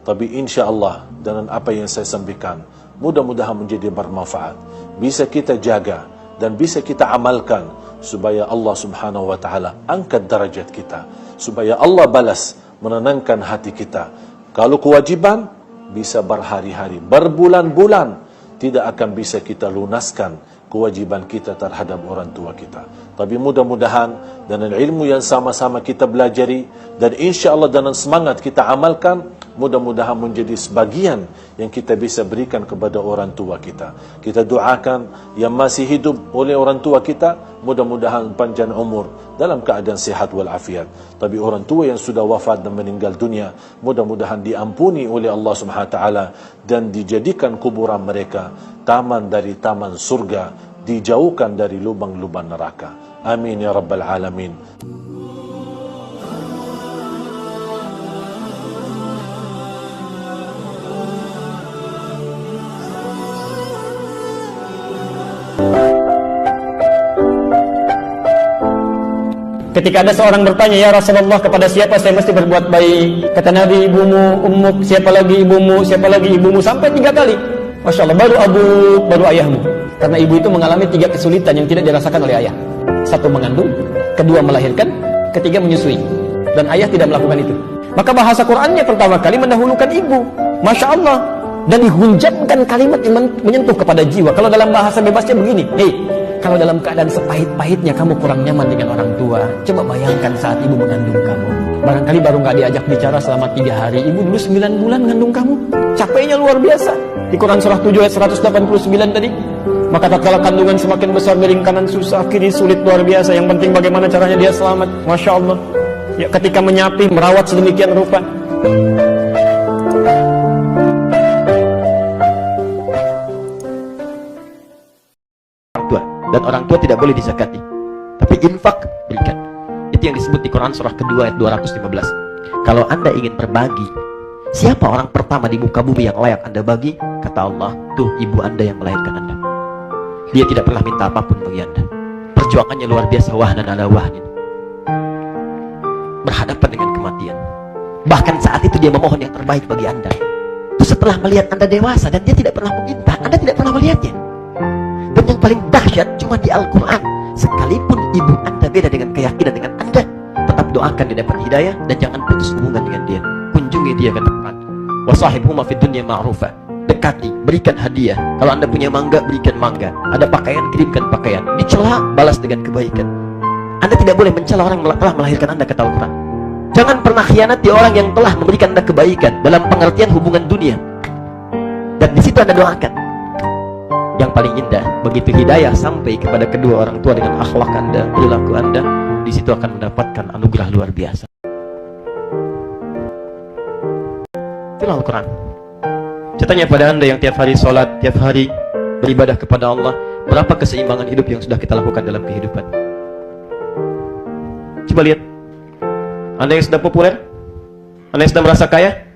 Tapi insya-Allah dengan apa yang saya sampaikan, mudah-mudahan menjadi bermanfaat, bisa kita jaga dan bisa kita amalkan supaya Allah Subhanahu wa taala angkat derajat kita, supaya Allah balas menenangkan hati kita. Kalau kewajiban bisa berhari-hari, berbulan-bulan tidak akan bisa kita lunaskan kewajiban kita terhadap orang tua kita. Tapi mudah-mudahan dengan ilmu yang sama-sama kita belajari dan insya Allah dengan semangat kita amalkan, mudah-mudahan menjadi sebagian yang kita bisa berikan kepada orang tua kita. Kita doakan yang masih hidup oleh orang tua kita, mudah-mudahan panjang umur dalam keadaan sehat walafiat. Tapi orang tua yang sudah wafat dan meninggal dunia, mudah-mudahan diampuni oleh Allah Subhanahu wa taala dan dijadikan kuburan mereka taman dari taman surga, dijauhkan dari lubang-lubang neraka. Amin ya rabbal alamin. Ketika ada seorang bertanya, ya Rasulullah, kepada siapa saya mesti berbuat baik? Kata Nabi, ibumu, ummuk, siapa lagi ibumu, siapa lagi ibumu, sampai 3 kali. Masya Allah, baru abuk, baru ayahmu. Karena ibu itu mengalami 3 kesulitan yang tidak dirasakan oleh ayah. 1 mengandung, 2 melahirkan, 3 menyusui. Dan ayah tidak melakukan itu. Maka bahasa Qur'annya pertama kali mendahulukan ibu. Masya Allah. Dan dihunjamkan kalimat yang menyentuh kepada jiwa. Kalau dalam bahasa bebasnya begini, hei, kalau dalam keadaan sepahit-pahitnya kamu kurang nyaman dengan orang tua, coba bayangkan saat ibu mengandung kamu. Barangkali baru nggak diajak bicara selama 3 hari. Ibu dulu 9 bulan mengandung kamu. Capeknya luar biasa. Di Quran surah 7 ayat 189 tadi. Maka tatkala kandungan semakin besar, miring kanan susah, kiri sulit luar biasa. Yang penting bagaimana caranya dia selamat. Masya Allah. Ya, ketika menyapi, merawat sedemikian rupa. Dan orang tua tidak boleh dizakati, tapi infak berikan. Itu yang disebut di Quran surah kedua ayat 215. Kalau Anda ingin berbagi, siapa orang pertama di muka bumi yang layak Anda bagi? Kata Allah, tuh ibu Anda yang melahirkan Anda. Dia tidak pernah minta apapun bagi Anda. Perjuangannya luar biasa, wahnan ala wahnin, berhadapan dengan kematian. Bahkan saat itu dia memohon yang terbaik bagi Anda. Itu setelah melihat Anda dewasa dan dia tidak pernah meminta, Anda tidak pernah melihatnya. Dan yang paling dahsyat cuma di Al-Quran, sekalipun ibu Anda beda dengan keyakinan dengan Anda, tetap doakan dia dapat hidayah dan jangan putus hubungan dengan dia. Kunjungi dia, kata Quran. Wasahibhuma fid dunya ma'rufa. Dekati, berikan hadiah. Kalau Anda punya mangga, berikan mangga. Ada pakaian, kirimkan pakaian. Dicela, balas dengan kebaikan. Anda tidak boleh mencela orang yang telah melahirkan Anda, kata Al-Quran. Jangan pernah khianati orang yang telah memberikan Anda kebaikan dalam pengertian hubungan dunia. Dan di situ Anda doakan. Yang paling indah, begitu hidayah sampai kepada kedua orang tua dengan akhlak Anda, perilaku Anda, di situ akan mendapatkan anugerah luar biasa. Itulah Al-Quran. Saya tanya pada anda yang tiap hari sholat, tiap hari beribadah kepada Allah, berapa keseimbangan hidup yang sudah kita lakukan dalam kehidupan? Coba lihat. Anda yang sudah populer, anda yang sudah merasa kaya,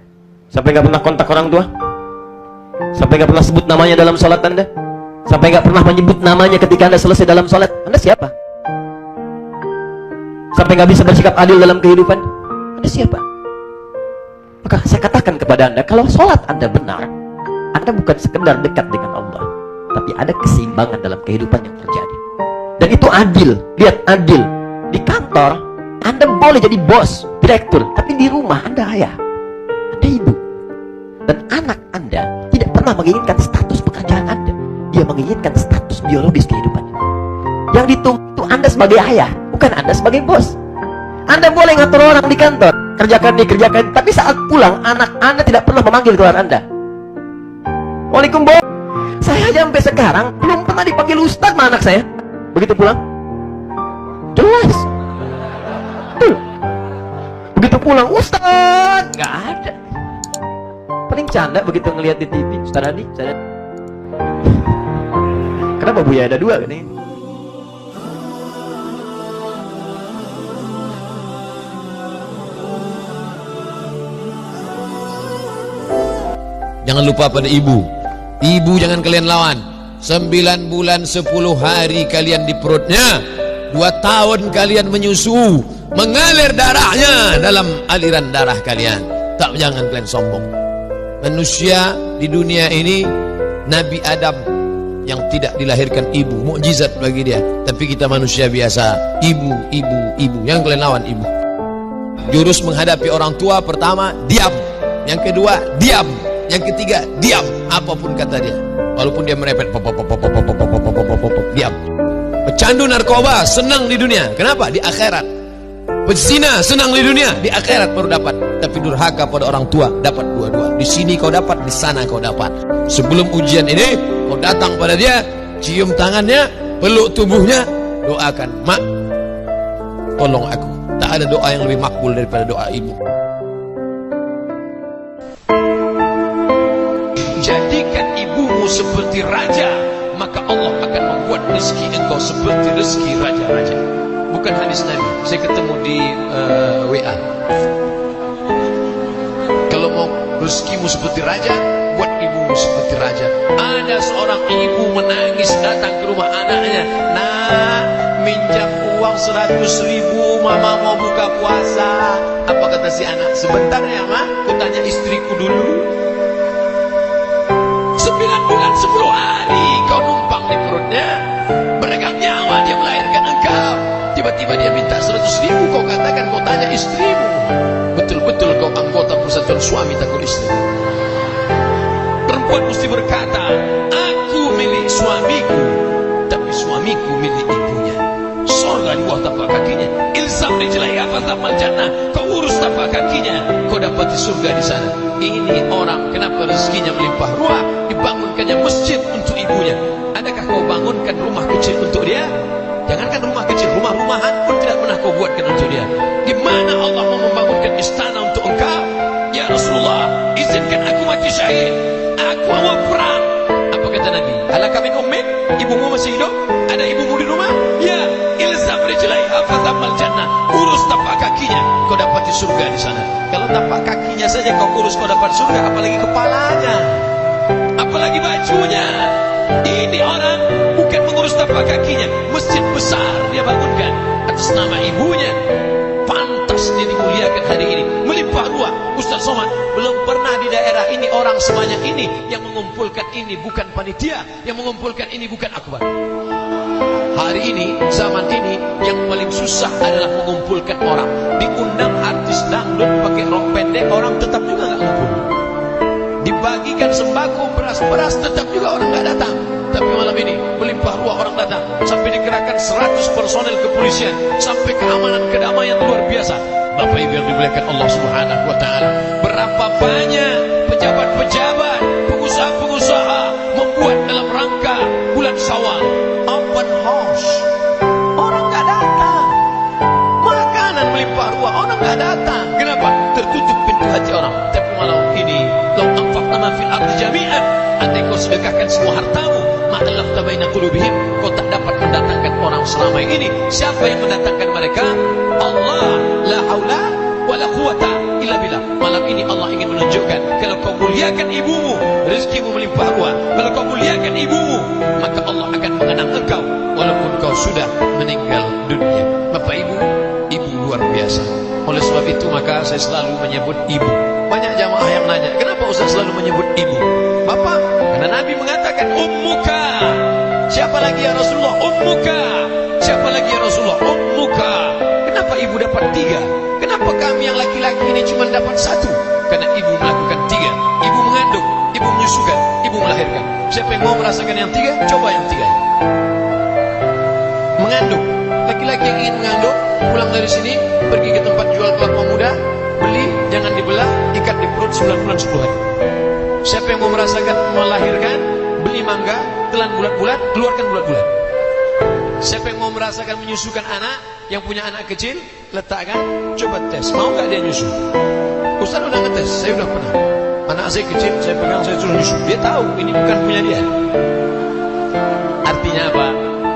sampai nggak pernah kontak orang tua, sampai nggak pernah sebut namanya dalam sholat anda, sampai nggak pernah menyebut namanya ketika anda selesai dalam sholat, anda siapa? Sampai nggak bisa bersikap adil dalam kehidupan, anda siapa? Maka saya katakan kepada anda, kalau sholat anda benar, anda bukan sekedar dekat dengan Allah, tapi ada keseimbangan dalam kehidupan yang terjadi. Dan itu adil. Lihat, adil. Di kantor anda boleh jadi bos, direktur, tapi di rumah anda ayah, anda ibu. Dan anak anda tidak pernah menginginkan status pekerjaan anda, dia menginginkan status biologis kehidupannya. Yang ditunggu itu anda sebagai ayah, bukan anda sebagai bos. Anda boleh ngatur orang di kantor, kerjakan ini, kerjakan ini, tapi saat pulang anak anda tidak pernah memanggil keluar anda. Waalaikumsalam bos. Saya aja sampai sekarang belum pernah dipanggil ustaz sama anak saya. Begitu pulang, jelas. Begitu pulang, ustaz, nggak ada. Paling canda begitu ngelihat di TV. Ustaz Adi, Ustaz Adi. Kenapa Buya ada dua kan ini? Jangan lupa pada ibu. Ibu jangan kalian lawan. 9 bulan 10 hari kalian di perutnya, 2 tahun kalian menyusu, mengalir darahnya dalam aliran darah kalian. Tak, jangan kalian sombong. Manusia di dunia ini, Nabi Adam yang tidak dilahirkan ibu, mukjizat bagi dia. Tapi kita manusia biasa, ibu. Yang kalian lawan ibu. Jurus menghadapi orang tua, pertama diam, yang kedua diam, yang ketiga diam, apapun kata dia, walaupun dia merepet diam. Pecandu narkoba senang di dunia, kenapa? Di akhirat. Pezina senang di dunia, di akhirat baru dapat. Tapi durhaka pada orang tua dapat dua-dua. Di sini kau dapat, di sana kau dapat. Sebelum ujian ini kau datang pada dia, cium tangannya, peluk tubuhnya, doakan, mak, tolong aku. Tak ada doa yang lebih makbul daripada doa ibu. Jadikan ibumu seperti raja, maka Allah akan membuat rezeki engkau seperti rezeki raja-raja. Bukan hadis Nabi, saya ketemu di WA. Kalau mau rezekimu seperti raja, buat ibumu seperti raja. Ada seorang ibu menangis datang ke rumah anaknya, nak, minjam uang 100.000, mama mau buka puasa. Apa kata si anak? Sebentar ya mak, ku tanya istriku dulu. 9 bulan 10 hari kau numpang di perutnya, beregang nyawa dia melahirkan engkau. Tiba-tiba dia minta 100.000, kau katakan kau tanya istrimu. Betul-betul kau anggota persatuan suami takut istri. Perempuan mesti berkata, aku milik suamiku, tapi suamiku milik ibunya. Surga di bawah tapak kakinya. Ilzam rijlaiha fathamal jannah. Kau urus tapak kakinya, kau dapat di surga di sana. Ini orang kenapa rezekinya melimpah ruah, dibangunkannya masjid untuk ibunya. Adakah kau bangunkan rumah kecil untuk dia? Jangankan rumah kecil, rumah-rumahan pun tidak pernah kau buatkan untuk dia. Di mana Allah mau membangunkan istana untuk engkau? Ya Rasulullah, izinkan aku mati syahid. Aku mau perang. Apa kata Nabi? Halaka min ummin? Ibumu masih hidup? Ada ibumu di rumah? Ya, ilzam rijlaiha fathamal jannah. Urus tapak kakinya, kau dapat di surga di sana. Kalau tapak kakinya saja kau urus, kau dapat surga, apalagi kepalanya, apalagi bajunya. Ini orang bukan mengurus tapak kakinya, masjid besar dia bangunkan atas nama ibunya. Pantas dia dimuliakan hari ini, melimpah ruah. Ustaz Somad, belum pernah di daerah ini orang sebanyak ini. Yang mengumpulkan ini bukan panitia, yang mengumpulkan ini bukan akbar. Hari ini, zaman ini, yang paling susah adalah mengumpulkan orang. Diundang artis dangdut pakai rok pendek, orang tetap juga nggak ngumpul. Dibagikan sembako, beras-beras, tetap juga orang nggak datang. Tapi malam ini melimpah ruah orang datang, sampai dikerahkan 100 personel kepolisian, sampai keamanan kedamaian luar biasa. Bapak Ibu yang dimuliakan Allah Subhanahu wa taala, berapa banyak pejabat-pejabat, pengusaha-pengusaha membuat dalam rangka bulan Syawal open house. Orang nggak datang. Makanan melimpah ruah, orang nggak datang. Kenapa? Tertutup pintu hati orang. Tapi malam ini menginfakkan semua hartamu, ma'allafta baina qulubihim, kau tak dapat mendatangkan orang selama ini. Siapa yang mendatangkan mereka? Allah. La haula wala quwata illa billah. Malam ini Allah ingin menunjukkan, kalau kau muliakan ibumu, rezekimu melimpah ruah. Kalau kau muliakan ibumu, maka Allah akan mengenang engkau walaupun kau sudah meninggal dunia. Bapak Ibu, ibu luar biasa. Oleh sebab itu maka saya selalu menyebut ibu. Banyak jamaah yang nanya, kenapa Ustaz selalu menyebut ibu? Bapak, karena Nabi mengatakan ummuka. Siapa lagi ya Rasulullah? Ummuka. Siapa lagi ya Rasulullah? Ummuka. Kenapa ibu dapat 3? Kenapa kami yang laki-laki ini cuma dapat 1? Karena ibu melakukan 3. Ibu mengandung, ibu menyusukan, ibu melahirkan. Siapa yang mau merasakan yang 3? Coba yang 3. Mengandung. Laki-laki yang ingin mengandung, pulang dari sini, pergi ke tempat jual kelapa muda, beli, jangan dibelah, ikat di perut 9 bulan 10 hari. Siapa yang mau merasakan melahirkan, beli mangga, telan bulat-bulat, keluarkan bulat-bulat. Siapa yang mau merasakan menyusukan anak, yang punya anak kecil, letakkan, coba tes, mau gak dia nyusu? Ustaz udah ngetes, saya udah pernah. Anak saya kecil, saya pegang, saya suruh nyusu. Dia tahu, ini bukan punya dia. Artinya apa?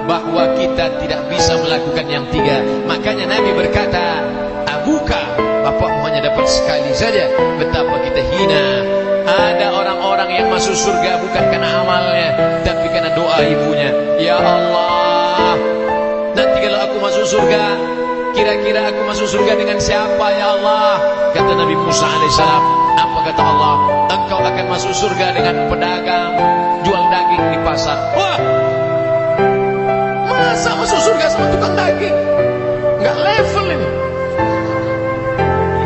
Bahwa kita tidak bisa melakukan yang 3. Makanya Nabi berkata, abuka, bapakmu hanya dapat sekali saja. Betapa kita hina. Ada orang-orang yang masuk surga bukan karena amalnya, tapi karena doa ibunya. Ya Allah, nanti kalau aku masuk surga, kira-kira aku masuk surga dengan siapa ya Allah? Kata Nabi Musa alaihissalam. Apa kata Allah? Engkau akan masuk surga dengan pedagang jual daging di pasar. Wah, masa masuk surga sama tukang daging? Nggak level ini.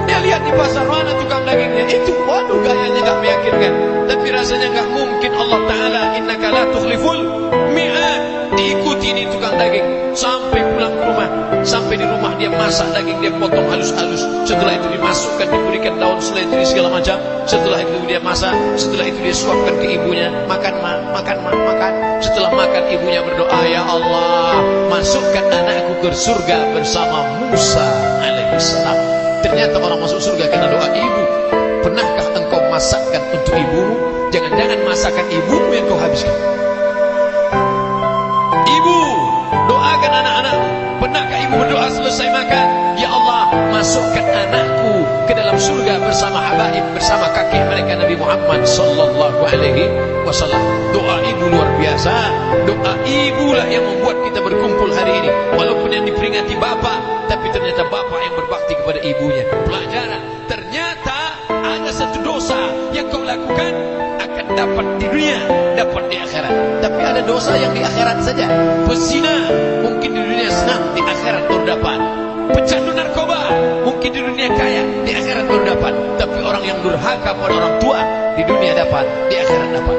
Dia lihat di pasar, mana tukang dagingnya? Itu, waduh, gayanya nggak meyakinkan. Tapi rasanya nggak mungkin. Allah Ta'ala, innaka la tukhliful mi'ad. Diikuti ini tukang daging sampai pulang ke rumah. Sampai di rumah dia masak daging, dia potong halus-halus. Setelah itu dimasukkan, diberikan daun seledri segala macam. Setelah itu dia masak, setelah itu dia suapkan ke ibunya. Makan ma, makan ma, makan. Setelah makan, ibunya berdoa, ya Allah, masukkan anakku ke surga bersama Musa alaihissalam. Ternyata orang masuk surga karena doa ibu. Pernahkah engkau masakkan untuk ibumu? Jangan-jangan masakan ibumu yang kau habiskan. Ibu, doakan anak-anakmu. Pernahkah ibu berdoa selesai makan, ya Allah, masukkan anakku ke dalam surga bersama habaib, bersama kakek mereka Nabi Muhammad sallallahu alaihi wasallam. Doa ibu luar biasa. Doa ibulah yang membuat kita berkumpul hari ini. Walaupun yang diperingati bapak, tapi ternyata bapak yang berbakti kepada ibunya. Pelajaran, ternyata ada satu dosa yang kau lakukan akan dapat di dunia, dapat di akhirat. Tapi ada dosa yang di akhirat saja. Pezina mungkin di dunia senang, di akhirat baru dapat. Pecandu narkoba mungkin di dunia kaya, di akhirat baru dapat. Tapi orang yang durhaka pada orang tua, di dunia dapat, di akhirat dapat.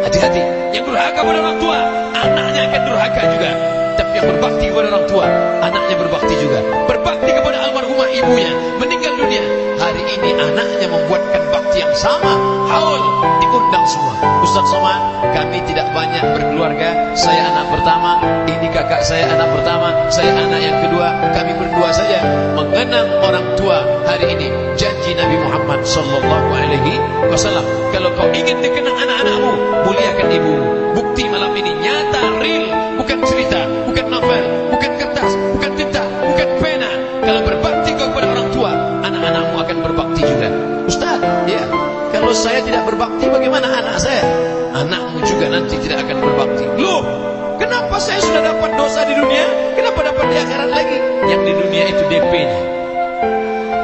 Hati-hati, yang durhaka pada orang tua, anaknya akan durhaka juga. Tapi yang berbakti kepada orang tua, anaknya berbakti juga. Berbakti kepada almarhumah ibunya, meninggal dunia, hari ini anaknya membuatkan bakti yang sama. Haul, diundang semua. Ustaz Somad, kami tidak banyak berkeluarga. Saya anak pertama, ini kakak saya anak pertama, saya anak yang kedua. Kami berdua saja mengenang orang tua hari ini. Janji Nabi Muhammad sallallahu alaihi wasallam, kalau kau ingin dikenang anak-anakmu, muliakan ibumu. Bukti malam ini nyata, real, bukan cerita, bukan novel, bukan kertas, bukan tinta, bukan pena. Kalau berbakti kau kepada orang tua, anak-anakmu akan berbakti juga. Ustaz, ya, kalau saya tidak berbakti, bagaimana anak saya? Anakmu juga nanti tidak akan berbakti. Loh, kenapa saya sudah dapat dosa di dunia, kenapa dapat di akhirat lagi? Yang di dunia itu DP-nya.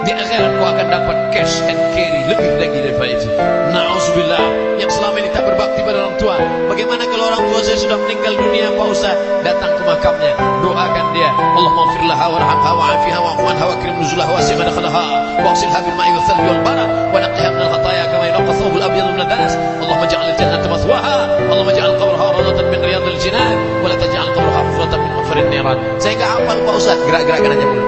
Di akhirat kau akan dapat cash and carry lebih lagi daripada itu. Na'udzubillah, yang selama ini tak berbakti pada orang tua. Bagaimana kalau orang tua saya sudah meninggal dunia, Pak Ustaz? Datang ke makamnya, doakan dia. Allahumma ighfirlaha warhamha wa'afiha wa'fu anha wa akrim nuzulaha wa wasi' madkhalaha wa ighsilha bil ma'i wal thalji wal barad wa naqqiha min al khataaya kama yunqqa thawb al abyad min al danas. Allahumma ij'al al jannata mathwaha, Allahumma ij'al qabraha rawdatan min riyadil jinan wa la taj'al qabraha hufratan min hufarin niran. Saya enggak hafal Pak Ustaz, gerak-gerakan aja dulu.